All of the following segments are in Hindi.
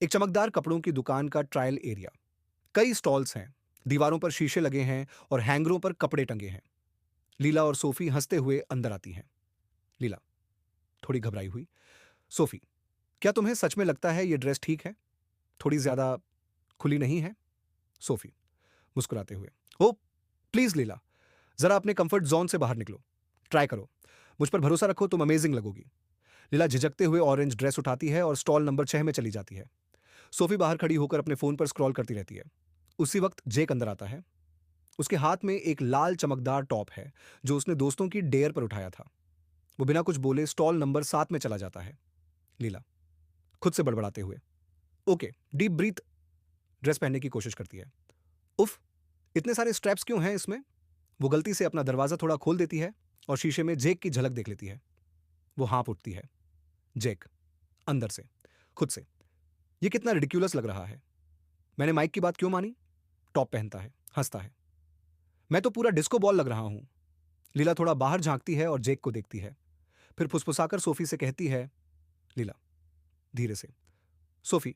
एक चमकदार कपड़ों की दुकान का ट्रायल एरिया। कई स्टॉल्स हैं, दीवारों पर शीशे लगे हैं और हैंगरों पर कपड़े टंगे हैं। लीला और सोफी हंसते हुए अंदर आती हैं। लीला थोड़ी घबराई हुई। सोफी, क्या तुम्हें सच में लगता है ये ड्रेस ठीक है? थोड़ी ज्यादा खुली नहीं है? सोफी मुस्कुराते हुए, ओ प्लीज लीला, जरा अपने कंफर्ट जोन से बाहर निकलो। ट्राई करो, मुझ पर भरोसा रखो, तुम अमेजिंग लगोगी। लीला झिझकते हुए ऑरेंज ड्रेस उठाती है और स्टॉल नंबर 6 में चली जाती है। सोफी बाहर खड़ी होकर अपने फोन पर स्क्रॉल करती रहती है। उसी वक्त जेक अंदर आता है। उसके हाथ में एक लाल चमकदार टॉप है जो उसने दोस्तों की डेयर पर उठाया था। वो बिना कुछ बोले स्टॉल नंबर 7 में चला जाता है। लीला खुद से बड़बड़ाते हुए, ओके डीप ब्रीथ, ड्रेस पहनने की कोशिश करती है। उफ, इतने सारे स्ट्रैप्स क्यों हैं इसमें? वो गलती से अपना दरवाजा थोड़ा खोल देती है और शीशे में जेक की झलक देख लेती है। वो हाँफ उठती है। जेक अंदर से, खुद से, ये कितना रिडिक्यूलस लग रहा है। मैंने माइक की बात क्यों मानी? टॉप पहनता है, हंसता है। मैं तो पूरा डिस्को बॉल लग रहा हूं। लीला थोड़ा बाहर झांकती है और जेक को देखती है। फिर फुसफुसाकर सोफी से कहती है, लीला धीरे से, सोफी,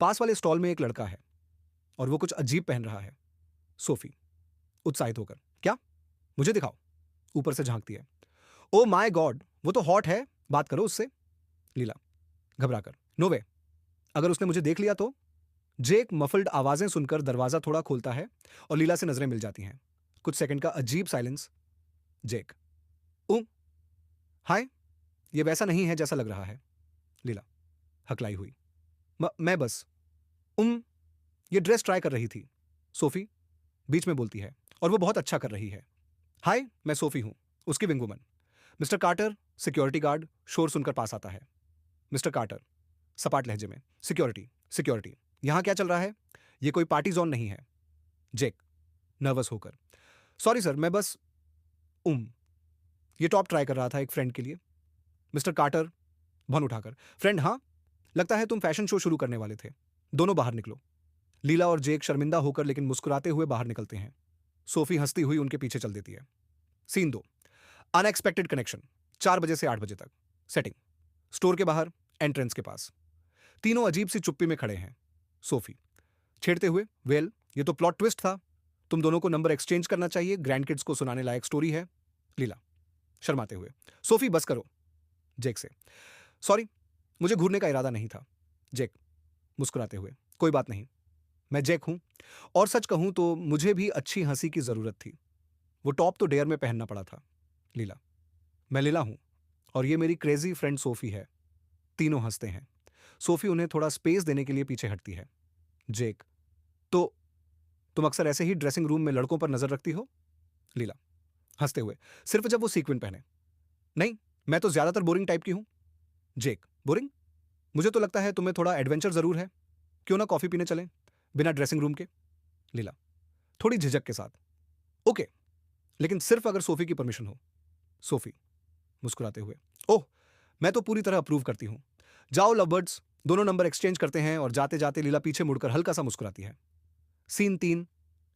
पास वाले स्टॉल में एक लड़का है और वो कुछ अजीब पहन रहा है। सोफी उत्साहित होकर, क्या? मुझे दिखाओ। ऊपर से झांकती है, ओ माय गॉड, वो तो हॉट है, बात करो उससे। लीला घबराकर, नो वे, अगर उसने मुझे देख लिया तो? जेक मफल्ड आवाजें सुनकर दरवाजा थोड़ा खोलता है और लीला से नजरें मिल जाती हैं। कुछ सेकंड का अजीब साइलेंस। जेक, ओ हाय, ये वैसा नहीं है जैसा लग रहा है। लीला हकलाई हुई, मैं बस उम ये ड्रेस ट्राई कर रही थी। सोफी बीच में बोलती है, और वो बहुत अच्छा कर रही है। हाय, मैं सोफी हूं, उसकी wing woman. Mister Carter, security guard शोर सुनकर पास आता है। मिस्टर कार्टर सपाट लहजे में, सिक्योरिटी सिक्योरिटी, यहां क्या चल रहा है? ये कोई पार्टी जोन नहीं है। जेक नर्वस होकर, सॉरी सर, मैं बस उम ये टॉप ट्राई कर रहा था एक फ्रेंड के लिए। मिस्टर कार्टर भन उठाकर, फ्रेंड हाँ, लगता है तुम फैशन शो शुरू करने वाले थे। दोनों बाहर निकलो। लीला और जेक शर्मिंदा होकर लेकिन मुस्कुराते हुए बाहर निकलते हैं। सोफी हंसती हुई उनके पीछे चल देती है। Scene 2, unexpected connection. 4 बजे से 8 बजे तक सेटिंग। स्टोर के बाहर, एंट्रेंस के पास। तीनों अजीब सी चुप्पी में खड़े हैं। सोफी छेड़ते हुए, वेल ये तो प्लॉट ट्विस्ट था, तुम दोनों को नंबर एक्सचेंज करना चाहिए, ग्रैंड किड्स को सुनाने लायक स्टोरी है। लीला शर्माते हुए, सोफी बस करो। जेक से, सॉरी, मुझे घूरने का इरादा नहीं था। जेक मुस्कुराते हुए, कोई बात नहीं, मैं जेक हूं, और सच कहूं तो मुझे भी अच्छी हंसी की जरूरत थी। वो टॉप तो डेयर में पहनना पड़ा था। लीला, मैं लीला हूं और ये मेरी क्रेजी फ्रेंड सोफी है। तीनों हंसते हैं। सोफी उन्हें थोड़ा स्पेस देने के लिए पीछे हटती है। जेक, तो तुम अक्सर ऐसे ही ड्रेसिंग रूम में लड़कों पर नजर रखती हो? लीला हंसते हुए, सिर्फ जब वो सीक्वेंट पहने। नहीं, मैं तो ज्यादातर बोरिंग टाइप की हूं। जेक, बोरिंग? मुझे तो लगता है तुम्हें थोड़ा एडवेंचर जरूर है। क्यों ना कॉफी पीने चलें, बिना ड्रेसिंग रूम के? लीला थोड़ी झिझक के साथ, ओके, लेकिन सिर्फ अगर सोफी की परमिशन हो। सोफी मुस्कुराते हुए, ओह, मैं तो पूरी तरह अप्रूव करती हूं। जाओ लवबर्ड्स, दोनों नंबर एक्सचेंज करते हैं। और जाते जाते लीला पीछे मुड़कर हल्का सा मुस्कुराती है। सीन 3,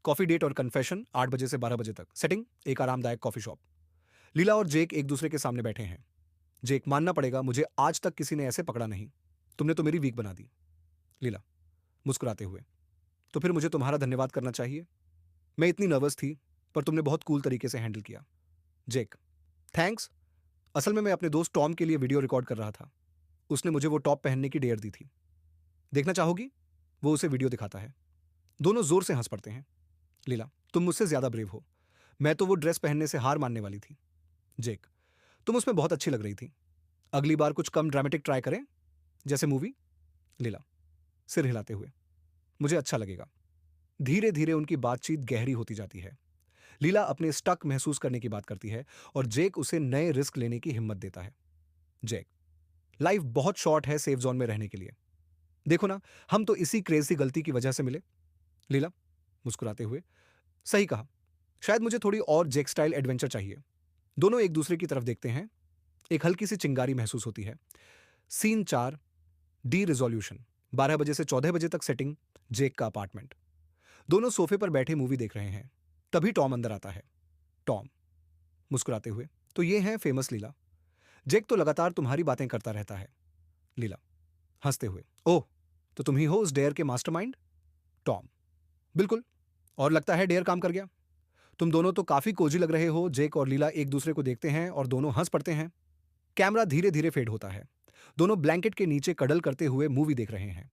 कॉफी डेट और कन्फेशन। 8 बजे से 12 बजे तक सेटिंग, एक आरामदायक कॉफी शॉप। लीला और जेक एक दूसरे के सामने बैठे हैं। जेक, मानना पड़ेगा, मुझे आज तक किसी ने ऐसे पकड़ा नहीं। तुमने तो मेरी वीक बना दी। लीला मुस्कुराते हुए, तो फिर मुझे तुम्हारा धन्यवाद करना चाहिए। मैं इतनी नर्वस थी, पर तुमने बहुत कूल तरीके से हैंडल किया। जेक, थैंक्स। असल में मैं अपने दोस्त टॉम के लिए वीडियो रिकॉर्ड कर रहा था। उसने मुझे वो टॉप पहनने की डेयर दी थी। देखना चाहोगी? वो उसे वीडियो दिखाता है। दोनों जोर से हंस पड़ते हैं। लीला, तुम मुझसे ज्यादा ब्रेव हो। मैं तो वो ड्रेस पहनने से हार मानने वाली थी। जेक, तुम उसमें बहुत अच्छी लग रही थी। अगली बार कुछ कम ड्रामेटिक ट्राई करें, जैसे मूवी। लीला सिर हिलाते हुए, मुझे अच्छा लगेगा। धीरे धीरे उनकी बातचीत गहरी होती जाती है। लीला अपने स्टक महसूस करने की बात करती है और जेक उसे नए रिस्क लेने की हिम्मत देता है। जेक, लाइफ बहुत शॉर्ट है सेफ जोन में रहने के लिए। देखो ना, हम तो इसी क्रेजी गलती की वजह से मिले। लीला मुस्कुराते हुए, सही कहा, शायद मुझे थोड़ी और जेक स्टाइल एडवेंचर चाहिए। दोनों एक दूसरे की तरफ देखते हैं। एक हल्की सी चिंगारी महसूस होती है। Scene 4, D resolution. 12 बजे से 14 बजे तक सेटिंग, जेक का अपार्टमेंट। दोनों सोफे पर बैठे मूवी देख रहे हैं। तभी टॉम अंदर आता है। टॉम मुस्कुराते हुए, तो ये है फेमस लीला। जेक तो लगातार तुम्हारी बातें करता रहता है। लीला हंसते हुए, ओह, तो तुम ही हो उस डेयर के मास्टरमाइंड? टॉम: बिल्कुल। और लगता है डेयर काम कर गया। तुम दोनों तो काफी कोजी लग रहे हो। जेक और लीला एक दूसरे को देखते हैं और दोनों हंस पड़ते हैं। कैमरा धीरे धीरे फेड होता है। दोनों ब्लैंकेट के नीचे कडल करते हुए मूवी देख रहे हैं।